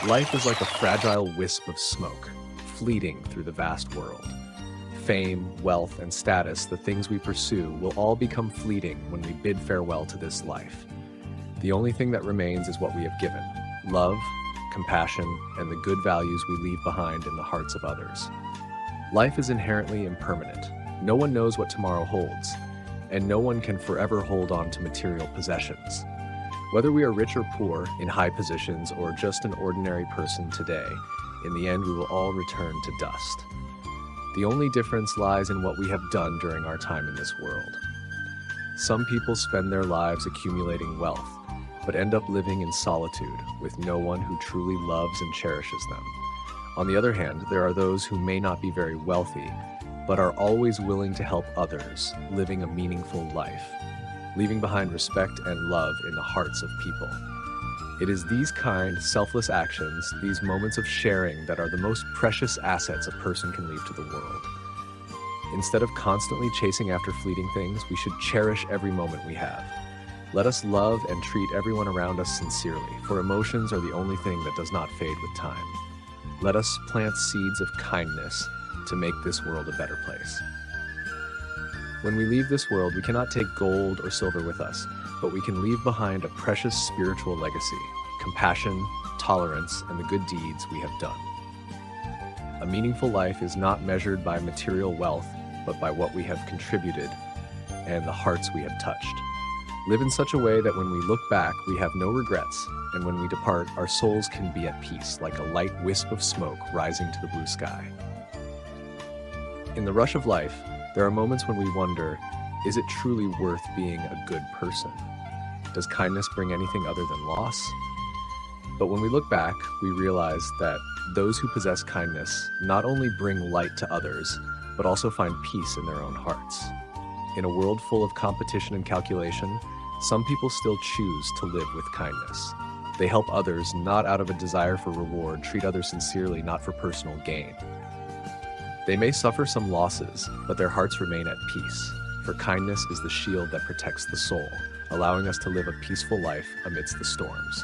Life is like a fragile wisp of smoke, fleeting through the vast world. Fame, wealth, and status, the things we pursue, will all become fleeting when we bid farewell to this life. The only thing that remains is what we have given: love, compassion, and the good values we leave behind in the hearts of others. Life is inherently impermanent. No one knows what tomorrow holds, and no one can forever hold on to material possessions. Whether we are rich or poor, in high positions, or just an ordinary person today, in the end we will all return to dust. The only difference lies in what we have done during our time in this world. Some people spend their lives accumulating wealth, but end up living in solitude with no one who truly loves and cherishes them. On the other hand, there are those who may not be very wealthy, but are always willing to help others, living a meaningful life, leaving behind respect and love in the hearts of people. It is these kind, selfless actions, these moments of sharing, that are the most precious assets a person can leave to the world. Instead of constantly chasing after fleeting things, we should cherish every moment we have. Let us love and treat everyone around us sincerely, for emotions are the only thing that does not fade with time. Let us plant seeds of kindness to make this world a better place. When we leave this world, we cannot take gold or silver with us, but we can leave behind a precious spiritual legacy: compassion, tolerance, and the good deeds we have done. A meaningful life is not measured by material wealth, but by what we have contributed and the hearts we have touched. Live in such a way that when we look back, we have no regrets, and when we depart, our souls can be at peace, like a light wisp of smoke rising to the blue sky. In the rush of life, there are moments when we wonder, is it truly worth being a good person? Does kindness bring anything other than loss? But when we look back, we realize that those who possess kindness not only bring light to others, but also find peace in their own hearts. In a world full of competition and calculation, some people still choose to live with kindness. They help others not out of a desire for reward, treat others sincerely, not for personal gain. They may suffer some losses, but their hearts remain at peace, for kindness is the shield that protects the soul, allowing us to live a peaceful life amidst the storms.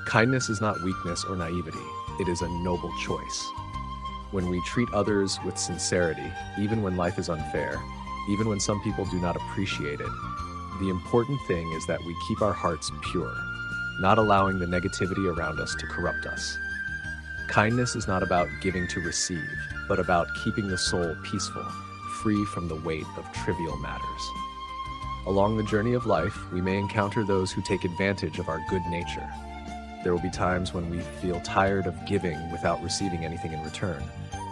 Kindness is not weakness or naivety, it is a noble choice. When we treat others with sincerity, even when life is unfair, even when some people do not appreciate it, the important thing is that we keep our hearts pure, not allowing the negativity around us to corrupt us. Kindness is not about giving to receive, but about keeping the soul peaceful, free from the weight of trivial matters. Along the journey of life, we may encounter those who take advantage of our good nature. There will be times when we feel tired of giving without receiving anything in return,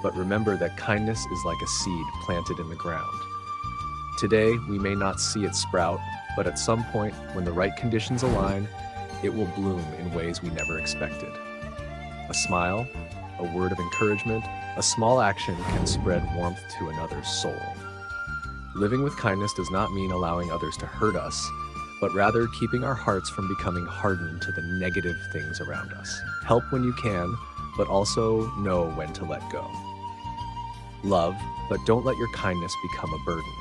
but remember that kindness is like a seed planted in the ground. Today, we may not see it sprout, but at some point, when the right conditions align, it will bloom in ways we never expected. A smile, a word of encouragement, a small action can spread warmth to another's soul. Living with kindness does not mean allowing others to hurt us, but rather keeping our hearts from becoming hardened to the negative things around us. Help when you can, but also know when to let go. Love, but don't let your kindness become a burden.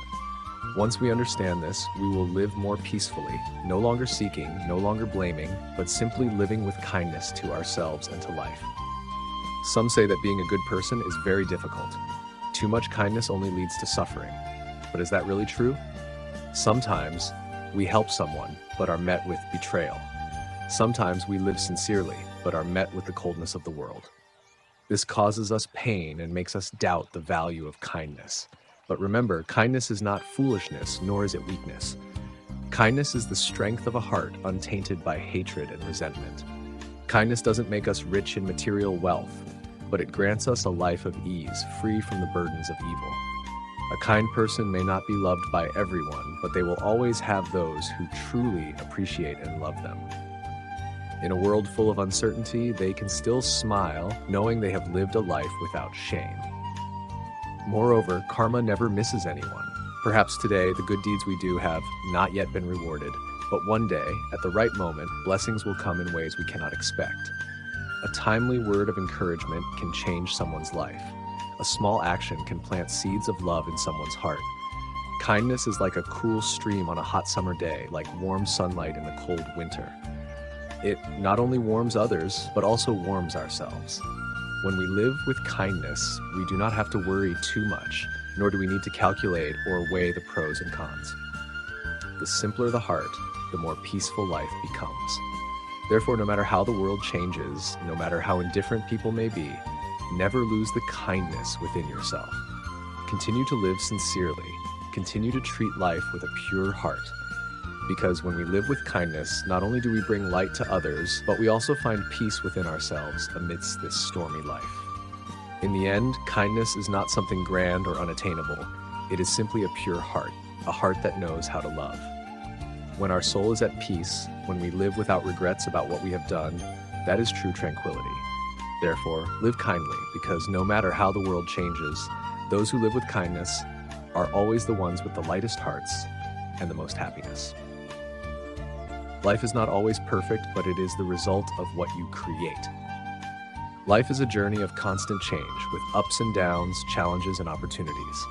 Once we understand this, we will live more peacefully, no longer seeking, no longer blaming, but simply living with kindness to ourselves and to life. Some say that being a good person is very difficult. Too much kindness only leads to suffering. But is that really true? Sometimes we help someone, but are met with betrayal. Sometimes we live sincerely, but are met with the coldness of the world. This causes us pain and makes us doubt the value of kindness. But remember, kindness is not foolishness, nor is it weakness. Kindness is the strength of a heart untainted by hatred and resentment. Kindness doesn't make us rich in material wealth, but it grants us a life of ease, free from the burdens of evil. A kind person may not be loved by everyone, but they will always have those who truly appreciate and love them. In a world full of uncertainty, they can still smile, knowing they have lived a life without shame. Moreover, karma never misses anyone. Perhaps today, the good deeds we do have not yet been rewarded, but one day, at the right moment, blessings will come in ways we cannot expect. A timely word of encouragement can change someone's life. A small action can plant seeds of love in someone's heart. Kindness is like a cool stream on a hot summer day, like warm sunlight in a cold winter. It not only warms others, but also warms ourselves. When we live with kindness, we do not have to worry too much, nor do we need to calculate or weigh the pros and cons. The simpler the heart, the more peaceful life becomes. Therefore, no matter how the world changes, no matter how indifferent people may be, never lose the kindness within yourself. Continue to live sincerely. Continue to treat life with a pure heart. Because when we live with kindness, not only do we bring light to others, but we also find peace within ourselves amidst this stormy life. In the end, kindness is not something grand or unattainable. It is simply a pure heart, a heart that knows how to love. When our soul is at peace, when we live without regrets about what we have done, that is true tranquility. Therefore, live kindly, because no matter how the world changes, those who live with kindness are always the ones with the lightest hearts and the most happiness. Life is not always perfect, but it is the result of what you create. Life is a journey of constant change, with ups and downs, challenges, and opportunities.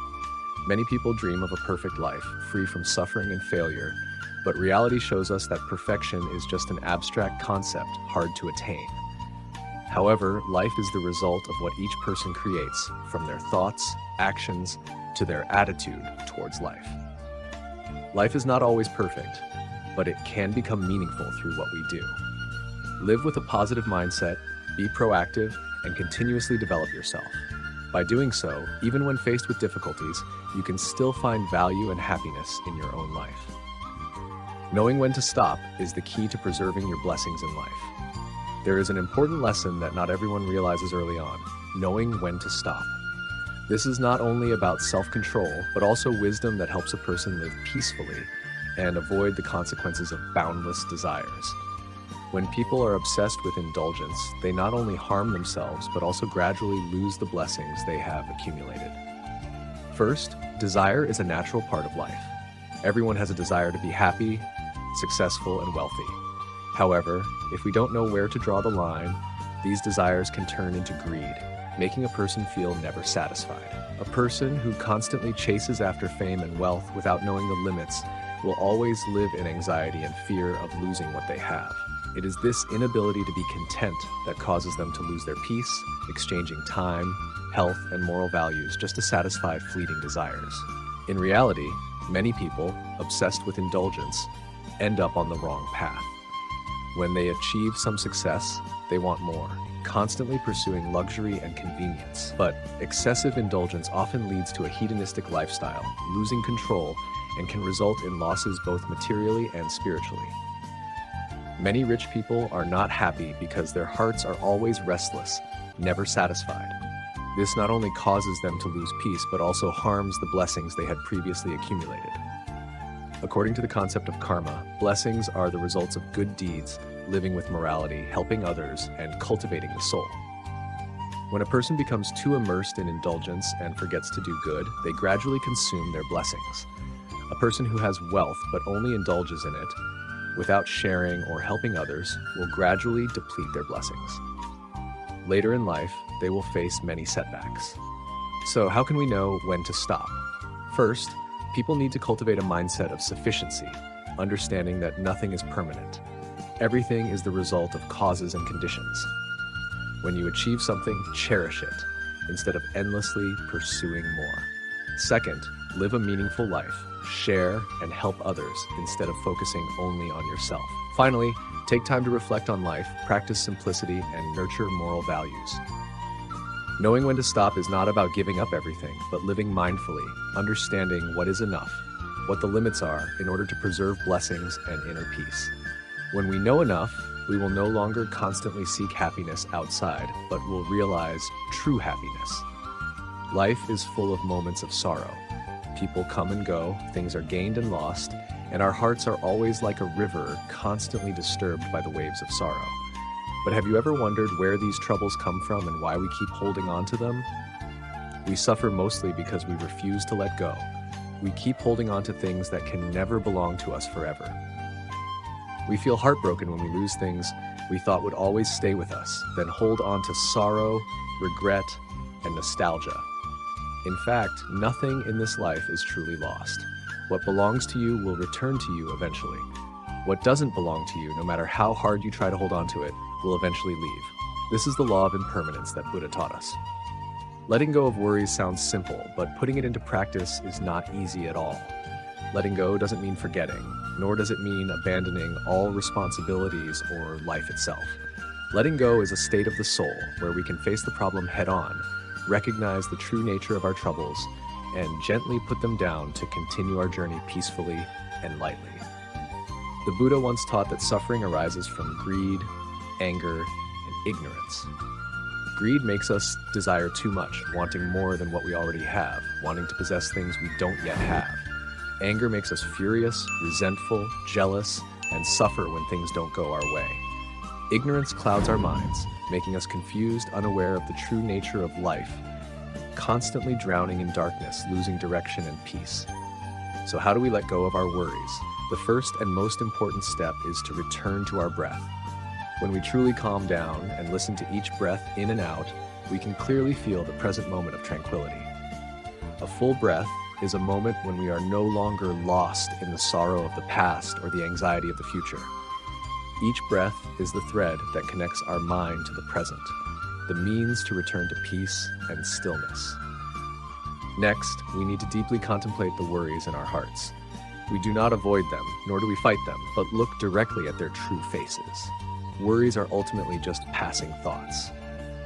Many people dream of a perfect life, free from suffering and failure, but reality shows us that perfection is just an abstract concept, hard to attain. However, life is the result of what each person creates, from their thoughts, actions, to their attitude towards life. Life is not always perfect, but it can become meaningful through what we do. Live with a positive mindset, be proactive, and continuously develop yourself. By doing so, even when faced with difficulties, you can still find value and happiness in your own life. Knowing when to stop is the key to preserving your blessings in life. There is an important lesson that not everyone realizes early on: knowing when to stop. This is not only about self-control, but also wisdom that helps a person live peacefully and avoid the consequences of boundless desires. When people are obsessed with indulgence, they not only harm themselves, but also gradually lose the blessings they have accumulated. First, desire is a natural part of life. Everyone has a desire to be happy, successful, and wealthy. However, if we don't know where to draw the line, these desires can turn into greed, making a person feel never satisfied. A person who constantly chases after fame and wealth without knowing the limits will always live in anxiety and fear of losing what they have. It is this inability to be content that causes them to lose their peace, exchanging time, health, and moral values just to satisfy fleeting desires. In reality, many people, obsessed with indulgence, end up on the wrong path. When they achieve some success, they want more, constantly pursuing luxury and convenience. But excessive indulgence often leads to a hedonistic lifestyle, losing control, and can result in losses both materially and spiritually. Many rich people are not happy because their hearts are always restless, never satisfied. This not only causes them to lose peace, but also harms the blessings they had previously accumulated. According to the concept of karma, blessings are the results of good deeds, living with morality, helping others, and cultivating the soul. When a person becomes too immersed in indulgence and forgets to do good, they gradually consume their blessings. A person who has wealth but only indulges in it, without sharing or helping others, will gradually deplete their blessings. Later in life, they will face many setbacks. So how can we know when to stop? First, people need to cultivate a mindset of sufficiency, understanding that nothing is permanent. Everything is the result of causes and conditions. When you achieve something, cherish it, instead of endlessly pursuing more. Second, live a meaningful life. Share and help others instead of focusing only on yourself. Finally, take time to reflect on life, practice simplicity, and nurture moral values. Knowing when to stop is not about giving up everything, but living mindfully, understanding what is enough, what the limits are, in order to preserve blessings and inner peace. When we know enough, we will no longer constantly seek happiness outside, but will realize true happiness. Life is full of moments of sorrow. People come and go, things are gained and lost, and our hearts are always like a river, constantly disturbed by the waves of sorrow. But have you ever wondered where these troubles come from and why we keep holding on to them? We suffer mostly because we refuse to let go. We keep holding on to things that can never belong to us forever. We feel heartbroken when we lose things we thought would always stay with us, then hold on to sorrow, regret, and nostalgia. In fact, nothing in this life is truly lost. What belongs to you will return to you eventually. What doesn't belong to you, no matter how hard you try to hold on to it, will eventually leave. This is the law of impermanence that Buddha taught us. Letting go of worries sounds simple, but putting it into practice is not easy at all. Letting go doesn't mean forgetting, nor does it mean abandoning all responsibilities or life itself. Letting go is a state of the soul where we can face the problem head-on, recognize the true nature of our troubles, and gently put them down to continue our journey peacefully and lightly. The Buddha once taught that suffering arises from greed, anger, and ignorance. Greed makes us desire too much, wanting more than what we already have, wanting to possess things we don't yet have. Anger makes us furious, resentful, jealous, and suffer when things don't go our way. Ignorance clouds our minds, making us confused, unaware of the true nature of life, constantly drowning in darkness, losing direction and peace. So how do we let go of our worries? The first and most important step is to return to our breath. When we truly calm down and listen to each breath in and out, we can clearly feel the present moment of tranquility. A full breath is a moment when we are no longer lost in the sorrow of the past or the anxiety of the future. Each breath is the thread that connects our mind to the present, the means to return to peace and stillness. Next, we need to deeply contemplate the worries in our hearts. We do not avoid them, nor do we fight them, but look directly at their true faces. Worries are ultimately just passing thoughts.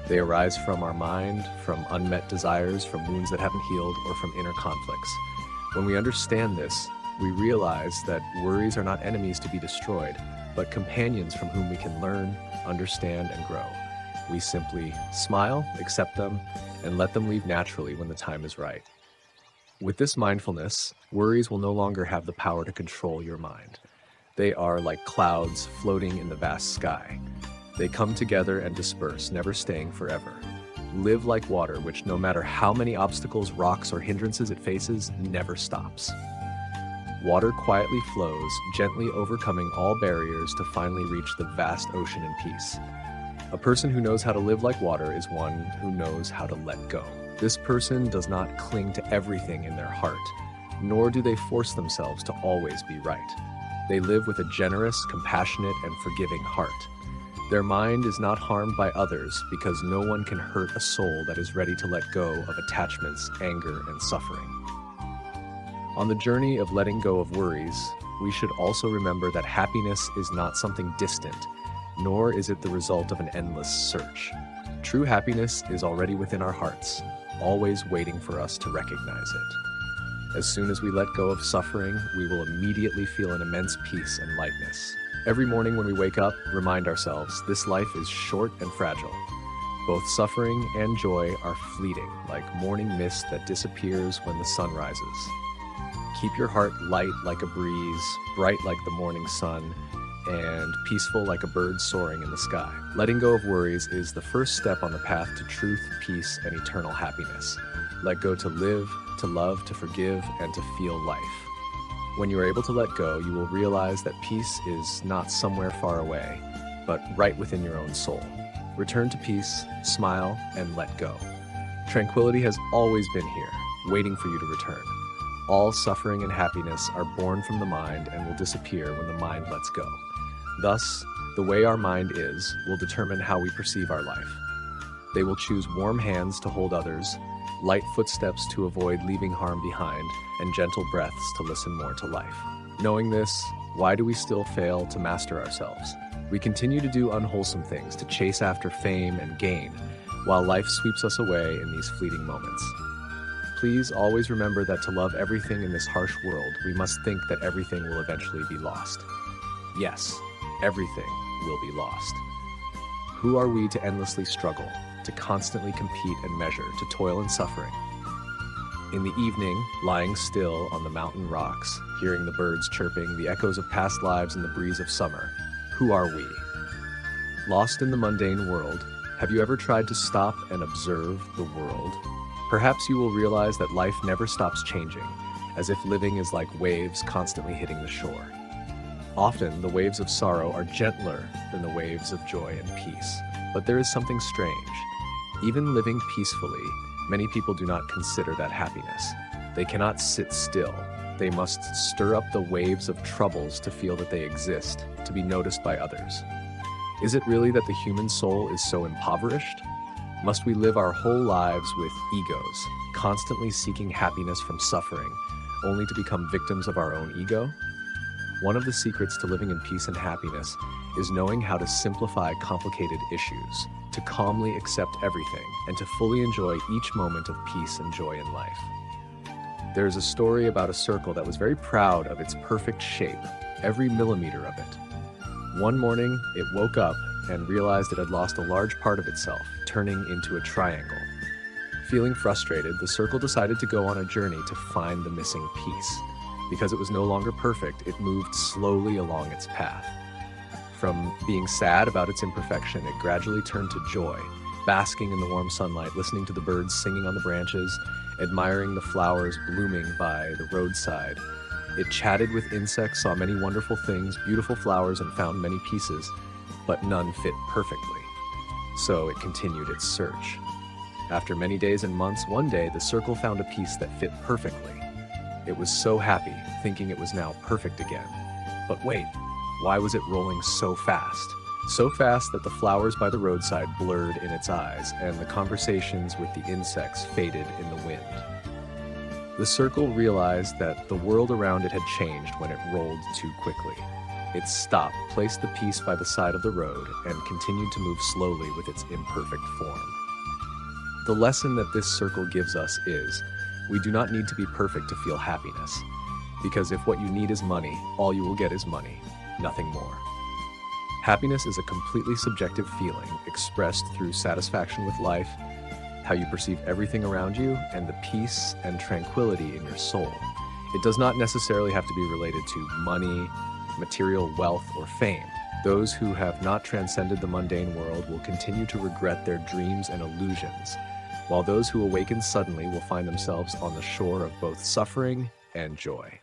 They arise from our mind, from unmet desires, from wounds that haven't healed, or from inner conflicts. When we understand this, we realize that worries are not enemies to be destroyed, but companions from whom we can learn, understand, and grow. We simply smile, accept them, and let them leave naturally when the time is right. With this mindfulness, worries will no longer have the power to control your mind. They are like clouds floating in the vast sky. They come together and disperse, never staying forever. Live like water, which no matter how many obstacles, rocks, or hindrances it faces, never stops. Water quietly flows, gently overcoming all barriers to finally reach the vast ocean in peace. A person who knows how to live like water is one who knows how to let go. This person does not cling to everything in their heart, nor do they force themselves to always be right. They live with a generous, compassionate, and forgiving heart. Their mind is not harmed by others because no one can hurt a soul that is ready to let go of attachments, anger, and suffering. On the journey of letting go of worries, we should also remember that happiness is not something distant, nor is it the result of an endless search. True happiness is already within our hearts, always waiting for us to recognize it. As soon as we let go of suffering, we will immediately feel an immense peace and lightness. Every morning when we wake up, remind ourselves this life is short and fragile. Both suffering and joy are fleeting, like morning mist that disappears when the sun rises. Keep your heart light like a breeze, bright like the morning sun, and peaceful like a bird soaring in the sky. Letting go of worries is the first step on the path to truth, peace, and eternal happiness. Let go to live, to love, to forgive, and to feel life. When you are able to let go, you will realize that peace is not somewhere far away, but right within your own soul. Return to peace, smile, and let go. Tranquility has always been here, waiting for you to return. All suffering and happiness are born from the mind and will disappear when the mind lets go. Thus, the way our mind is will determine how we perceive our life. They will choose warm hands to hold others, light footsteps to avoid leaving harm behind, and gentle breaths to listen more to life. Knowing this, why do we still fail to master ourselves? We continue to do unwholesome things, to chase after fame and gain, while life sweeps us away in these fleeting moments. Please always remember that to love everything in this harsh world, we must think that everything will eventually be lost. Yes, everything will be lost. Who are we to endlessly struggle, to constantly compete and measure, to toil in suffering? In the evening, lying still on the mountain rocks, hearing the birds chirping, the echoes of past lives and the breeze of summer, who are we? Lost in the mundane world, have you ever tried to stop and observe the world? Perhaps you will realize that life never stops changing, as if living is like waves constantly hitting the shore. Often, the waves of sorrow are gentler than the waves of joy and peace, but there is something strange. Even living peacefully, many people do not consider that happiness. They cannot sit still. they must stir up the waves of troubles to feel that they exist, to be noticed by others. Is it really that the human soul is so impoverished? Must we live our whole lives with egos, constantly seeking happiness from suffering, only to become victims of our own ego? One of the secrets to living in peace and happiness is knowing how to simplify complicated issues, to calmly accept everything, and to fully enjoy each moment of peace and joy in life. There is a story about a circle that was very proud of its perfect shape, every millimeter of it. One morning, it woke up and realized it had lost a large part of itself, turning into a triangle. Feeling frustrated, the circle decided to go on a journey to find the missing piece. Because it was no longer perfect, it moved slowly along its path. From being sad about its imperfection, it gradually turned to joy, basking in the warm sunlight, listening to the birds singing on the branches, admiring the flowers blooming by the roadside. It chatted with insects, saw many wonderful things, beautiful flowers, and found many pieces, but none fit perfectly. So it continued its search. After many days and months, one day the circle found a piece that fit perfectly. It was so happy, thinking it was now perfect again. But wait, why was it rolling so fast? So fast that the flowers by the roadside blurred in its eyes, and the conversations with the insects faded in the wind. The circle realized that the world around it had changed when it rolled too quickly. It stopped, placed the piece by the side of the road, and continued to move slowly with its imperfect form. The lesson that this circle gives us is, we do not need to be perfect to feel happiness, because if what you need is money, all you will get is money, nothing more. Happiness is a completely subjective feeling expressed through satisfaction with life, how you perceive everything around you, and the peace and tranquility in your soul. It does not necessarily have to be related to money, material wealth, or fame. Those who have not transcended the mundane world will continue to regret their dreams and illusions, while those who awaken suddenly will find themselves on the shore of both suffering and joy.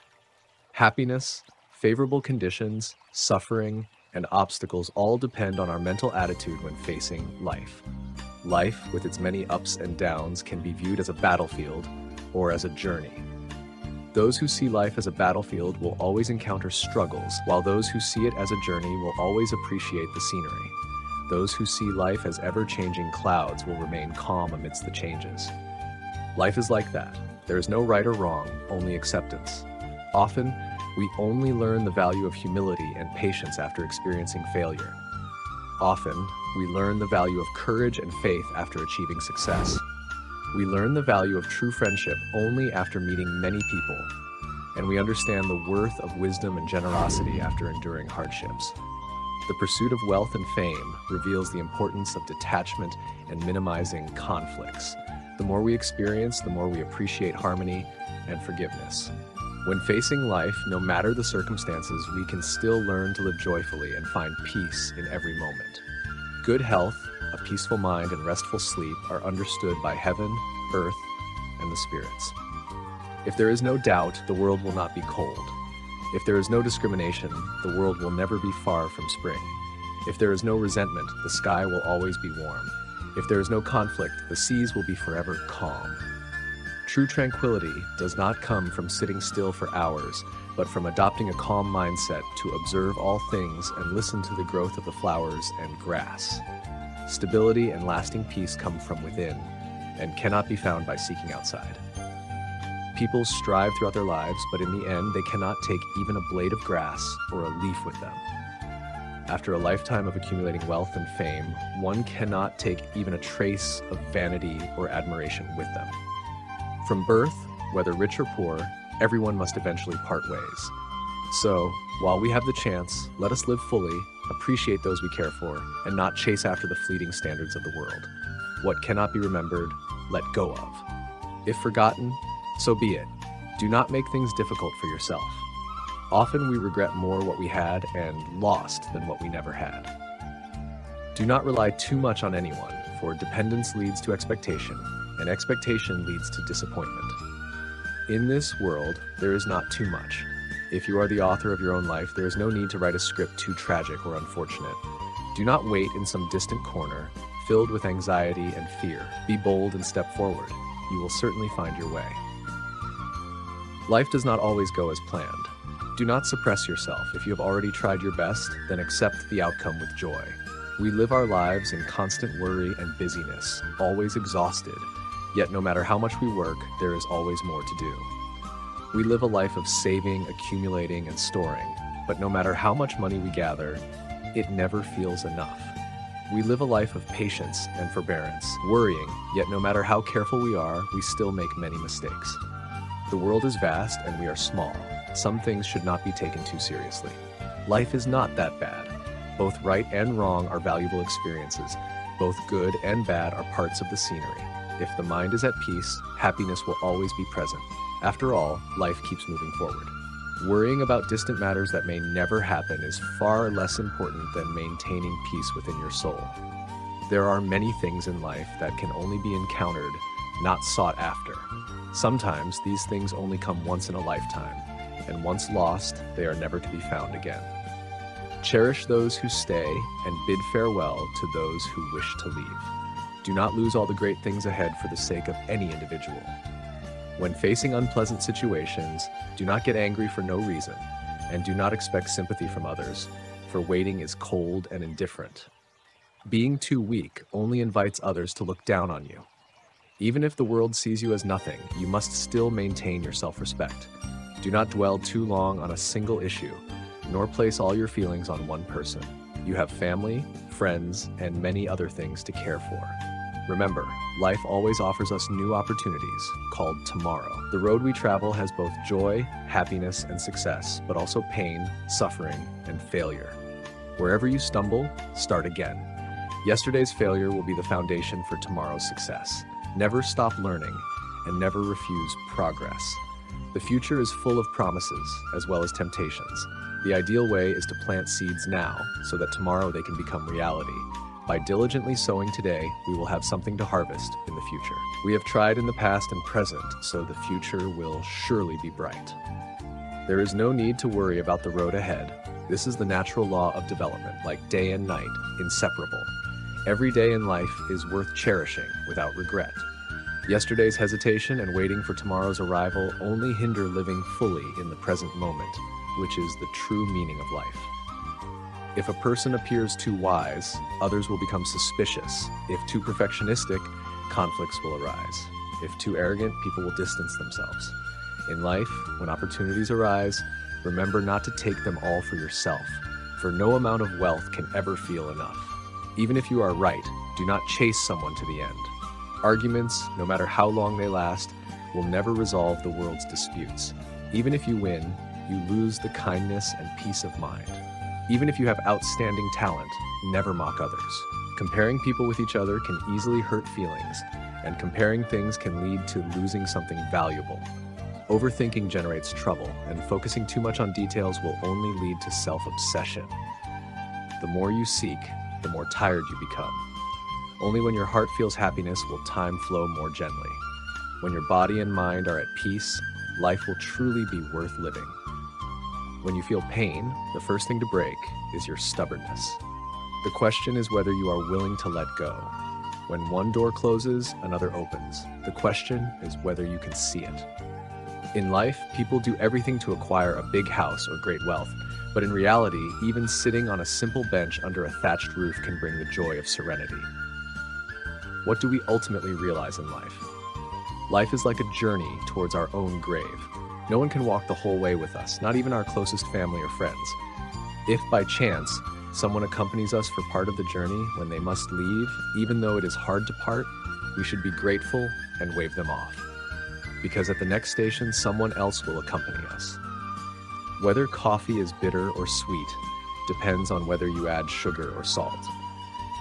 Happiness, favorable conditions, suffering, and obstacles all depend on our mental attitude when facing life. Life, with its many ups and downs, can be viewed as a battlefield or as a journey. Those who see life as a battlefield will always encounter struggles, while those who see it as a journey will always appreciate the scenery. Those who see life as ever-changing clouds will remain calm amidst the changes. Life is like that. There is no right or wrong, only acceptance. Often, we only learn the value of humility and patience after experiencing failure. Often, we learn the value of courage and faith after achieving success. We learn the value of true friendship only after meeting many people, and we understand the worth of wisdom and generosity after enduring hardships. The pursuit of wealth and fame reveals the importance of detachment and minimizing conflicts. The more we experience, the more we appreciate harmony and forgiveness. When facing life, no matter the circumstances, we can still learn to live joyfully and find peace in every moment. Good health, a peaceful mind, and restful sleep are understood by heaven, earth, and the spirits. If there is no doubt, the world will not be cold. If there is no discrimination, the world will never be far from spring. If there is no resentment, the sky will always be warm. If there is no conflict, the seas will be forever calm. True tranquility does not come from sitting still for hours, but from adopting a calm mindset to observe all things and listen to the growth of the flowers and grass. Stability and lasting peace come from within and cannot be found by seeking outside. People strive throughout their lives, but in the end, they cannot take even a blade of grass or a leaf with them. After a lifetime of accumulating wealth and fame, one cannot take even a trace of vanity or admiration with them. From birth, whether rich or poor, everyone must eventually part ways. So, while we have the chance, let us live fully, appreciate those we care for, and not chase after the fleeting standards of the world. What cannot be remembered, let go of. If forgotten, so be it. Do not make things difficult for yourself. Often we regret more what we had and lost than what we never had. Do not rely too much on anyone, for dependence leads to expectation, and expectation leads to disappointment. In this world, there is not too much. If you are the author of your own life, there is no need to write a script too tragic or unfortunate. Do not wait in some distant corner, filled with anxiety and fear. Be bold and step forward. You will certainly find your way. Life does not always go as planned. Do not suppress yourself. If you have already tried your best, then accept the outcome with joy. We live our lives in constant worry and busyness, always exhausted, yet no matter how much we work, there is always more to do. We live a life of saving, accumulating, and storing, but no matter how much money we gather, it never feels enough. We live a life of patience and forbearance, worrying, yet no matter how careful we are, we still make many mistakes. The world is vast and we are small. Some things should not be taken too seriously. Life is not that bad. Both right and wrong are valuable experiences. Both good and bad are parts of the scenery. If the mind is at peace, happiness will always be present. After all, life keeps moving forward. Worrying about distant matters that may never happen is far less important than maintaining peace within your soul. There are many things in life that can only be encountered, not sought after. Sometimes these things only come once in a lifetime, and once lost, they are never to be found again. Cherish those who stay and bid farewell to those who wish to leave. Do not lose all the great things ahead for the sake of any individual. When facing unpleasant situations, do not get angry for no reason, and do not expect sympathy from others, for waiting is cold and indifferent. Being too weak only invites others to look down on you. Even if the world sees you as nothing, you must still maintain your self-respect. Do not dwell too long on a single issue, nor place all your feelings on one person. You have family, friends, and many other things to care for. Remember, life always offers us new opportunities, called tomorrow. The road we travel has both joy, happiness, and success, but also pain, suffering, and failure. Wherever you stumble, start again. Yesterday's failure will be the foundation for tomorrow's success. Never stop learning, and never refuse progress. The future is full of promises, as well as temptations. The ideal way is to plant seeds now, so that tomorrow they can become reality. By diligently sowing today, we will have something to harvest in the future. We have tried in the past and present, so the future will surely be bright. There is no need to worry about the road ahead. This is the natural law of development, like day and night, inseparable. Every day in life is worth cherishing without regret. Yesterday's hesitation and waiting for tomorrow's arrival only hinder living fully in the present moment, which is the true meaning of life. If a person appears too wise, others will become suspicious. If too perfectionistic, conflicts will arise. If too arrogant, people will distance themselves. In life, when opportunities arise, remember not to take them all for yourself, for no amount of wealth can ever feel enough. Even if you are right, do not chase someone to the end. Arguments, no matter how long they last, will never resolve the world's disputes. Even if you win, you lose the kindness and peace of mind. Even if you have outstanding talent, never mock others. Comparing people with each other can easily hurt feelings, and comparing things can lead to losing something valuable. Overthinking generates trouble, and focusing too much on details will only lead to self-obsession. The more you seek, the more tired you become. Only when your heart feels happiness will time flow more gently. When your body and mind are at peace, life will truly be worth living. When you feel pain, the first thing to break is your stubbornness. The question is whether you are willing to let go. When one door closes, another opens. The question is whether you can see it. In life, people do everything to acquire a big house or great wealth, but in reality, even sitting on a simple bench under a thatched roof can bring the joy of serenity. What do we ultimately realize in life? Life is like a journey towards our own grave. No one can walk the whole way with us, not even our closest family or friends. If by chance, someone accompanies us for part of the journey when they must leave, even though it is hard to part, we should be grateful and wave them off. Because at the next station, someone else will accompany us. Whether coffee is bitter or sweet depends on whether you add sugar or salt.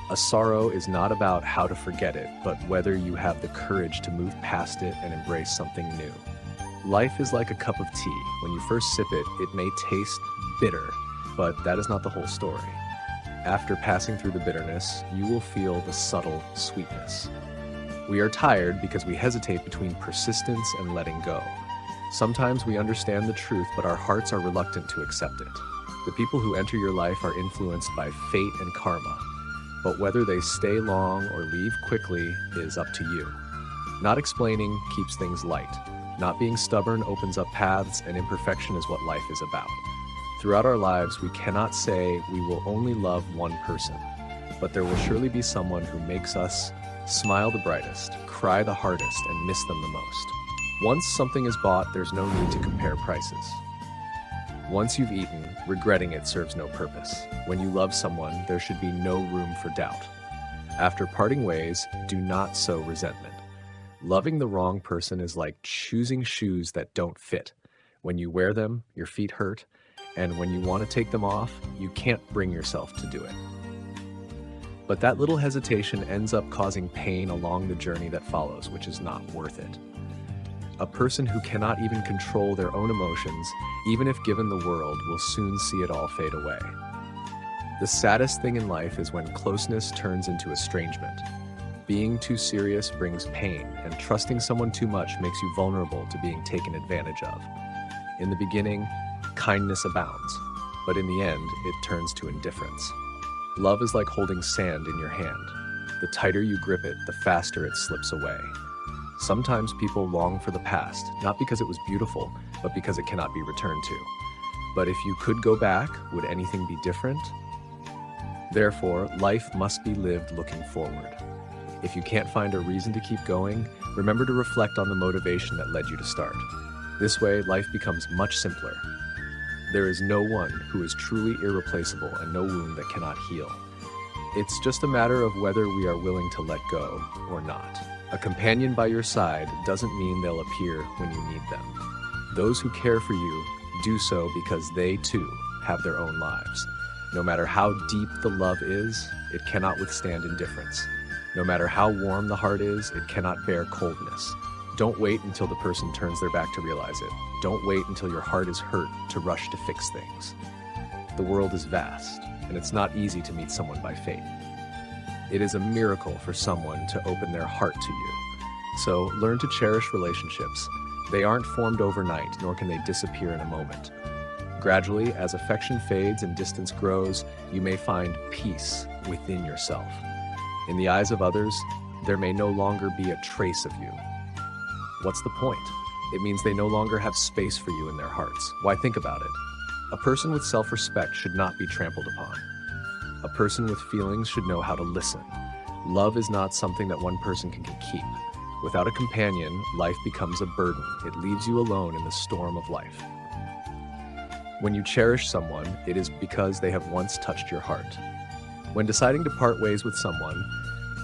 A sorrow is not about how to forget it, but whether you have the courage to move past it and embrace something new. Life is like a cup of tea. When you first sip it, it may taste bitter, but that is not the whole story. After passing through the bitterness, you will feel the subtle sweetness. We are tired because we hesitate between persistence and letting go. Sometimes we understand the truth, but our hearts are reluctant to accept it. The people who enter your life are influenced by fate and karma, but whether they stay long or leave quickly is up to you. Not explaining keeps things light. Not being stubborn opens up paths, and imperfection is what life is about. Throughout our lives, we cannot say we will only love one person, but there will surely be someone who makes us smile the brightest, cry the hardest, and miss them the most. Once something is bought, there's no need to compare prices. Once you've eaten, regretting it serves no purpose. When you love someone, there should be no room for doubt. After parting ways, do not sow resentment. Loving the wrong person is like choosing shoes that don't fit. When you wear them, your feet hurt, and when you want to take them off, you can't bring yourself to do it. But that little hesitation ends up causing pain along the journey that follows, which is not worth it. A person who cannot even control their own emotions, even if given the world, will soon see it all fade away. The saddest thing in life is when closeness turns into estrangement. Being too serious brings pain, and trusting someone too much makes you vulnerable to being taken advantage of. In the beginning, kindness abounds, but in the end, it turns to indifference. Love is like holding sand in your hand. The tighter you grip it, the faster it slips away. Sometimes people long for the past, not because it was beautiful, but because it cannot be returned to. But if you could go back, would anything be different? Therefore, life must be lived looking forward. If you can't find a reason to keep going, remember to reflect on the motivation that led you to start. This way, life becomes much simpler. There is no one who is truly irreplaceable and no wound that cannot heal. It's just a matter of whether we are willing to let go or not. A companion by your side doesn't mean they'll appear when you need them. Those who care for you do so because they too have their own lives. No matter how deep the love is, it cannot withstand indifference. No matter how warm the heart is, it cannot bear coldness. Don't wait until the person turns their back to realize it. Don't wait until your heart is hurt to rush to fix things. The world is vast, and it's not easy to meet someone by fate. It is a miracle for someone to open their heart to you. So learn to cherish relationships. They aren't formed overnight, nor can they disappear in a moment. Gradually, as affection fades and distance grows, you may find peace within yourself. In the eyes of others, there may no longer be a trace of you. What's the point? It means they no longer have space for you in their hearts. Why think about it? A person with self-respect should not be trampled upon. A person with feelings should know how to listen. Love is not something that one person can keep. Without a companion, life becomes a burden. It leaves you alone in the storm of life. When you cherish someone, it is because they have once touched your heart. When deciding to part ways with someone,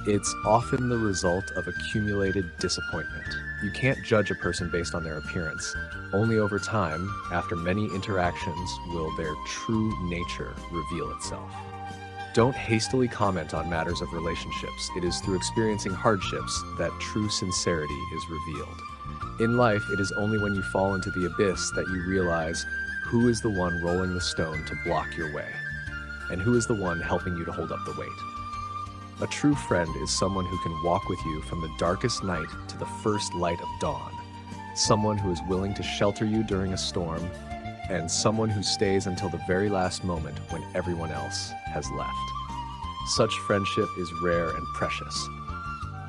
it's often the result of accumulated disappointment. You can't judge a person based on their appearance. Only over time, after many interactions, will their true nature reveal itself. Don't hastily comment on matters of relationships. It is through experiencing hardships that true sincerity is revealed. In life, it is only when you fall into the abyss that you realize who is the one rolling the stone to block your way, and who is the one helping you to hold up the weight. A true friend is someone who can walk with you from the darkest night to the first light of dawn, someone who is willing to shelter you during a storm, and someone who stays until the very last moment when everyone else has left. Such friendship is rare and precious.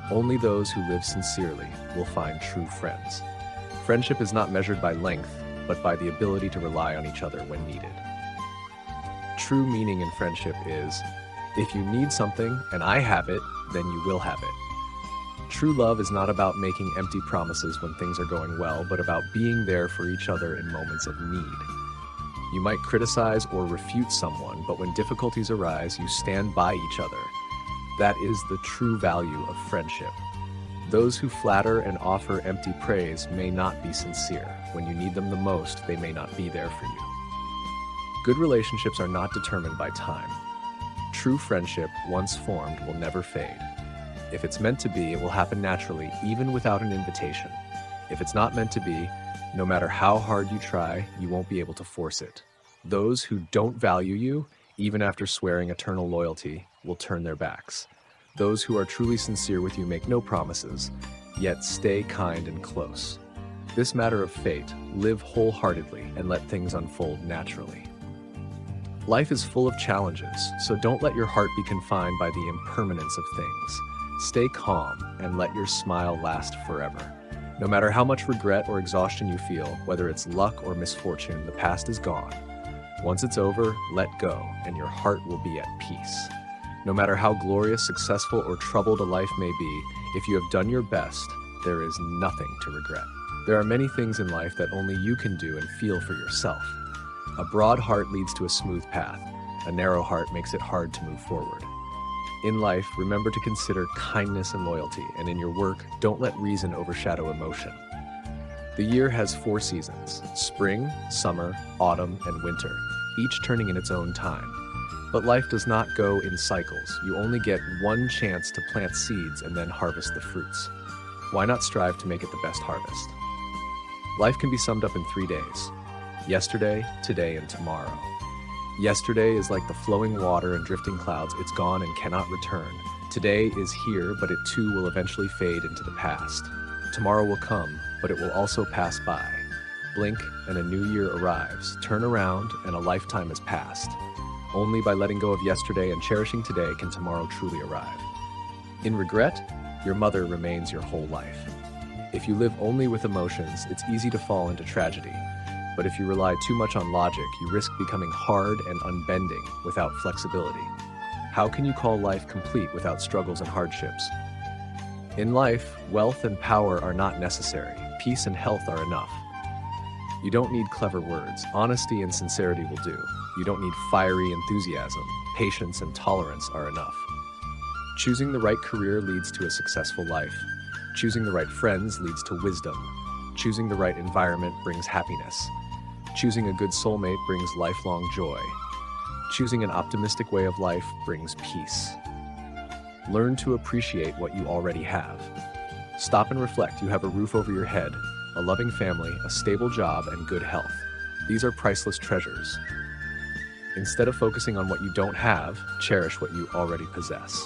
Only those who live sincerely will find true friends. Friendship is not measured by length, but by the ability to rely on each other when needed. True meaning in friendship is, if you need something and I have it, then you will have it. True love is not about making empty promises when things are going well, but about being there for each other in moments of need. You might criticize or refute someone, but when difficulties arise, you stand by each other. That is the true value of friendship. Those who flatter and offer empty praise may not be sincere. When you need them the most, they may not be there for you. Good relationships are not determined by time. True friendship, once formed, will never fade. If it's meant to be, it will happen naturally, even without an invitation. If it's not meant to be, no matter how hard you try, you won't be able to force it. Those who don't value you, even after swearing eternal loyalty, will turn their backs. Those who are truly sincere with you make no promises, yet stay kind and close. This matter of fate, live wholeheartedly and let things unfold naturally. Life is full of challenges, so don't let your heart be confined by the impermanence of things. Stay calm and let your smile last forever. No matter how much regret or exhaustion you feel, whether it's luck or misfortune, the past is gone. Once it's over, let go, and your heart will be at peace. No matter how glorious, successful, or troubled a life may be, if you have done your best, there is nothing to regret. There are many things in life that only you can do and feel for yourself. A broad heart leads to a smooth path. A narrow heart makes it hard to move forward. In life, remember to consider kindness and loyalty, and in your work, don't let reason overshadow emotion. The year has 4 seasons: spring, summer, autumn, and winter, each turning in its own time. But life does not go in cycles. You only get one chance to plant seeds and then harvest the fruits. Why not strive to make it the best harvest? Life can be summed up in 3 days: yesterday, today, and tomorrow. Yesterday is like the flowing water and drifting clouds. It's gone and cannot return. Today is here, but it too will eventually fade into the past. Tomorrow will come, but it will also pass by. Blink and a new year arrives. Turn around and a lifetime has passed. Only by letting go of yesterday and cherishing today can tomorrow truly arrive. In regret, your mother remains your whole life. If you live only with emotions, it's easy to fall into tragedy. But if you rely too much on logic, you risk becoming hard and unbending without flexibility. How can you call life complete without struggles and hardships? In life, wealth and power are not necessary. Peace and health are enough. You don't need clever words. Honesty and sincerity will do. You don't need fiery enthusiasm. Patience and tolerance are enough. Choosing the right career leads to a successful life. Choosing the right friends leads to wisdom. Choosing the right environment brings happiness. Choosing a good soulmate brings lifelong joy. Choosing an optimistic way of life brings peace. Learn to appreciate what you already have. Stop and reflect. You have a roof over your head, a loving family, a stable job, and good health. These are priceless treasures. Instead of focusing on what you don't have, cherish what you already possess.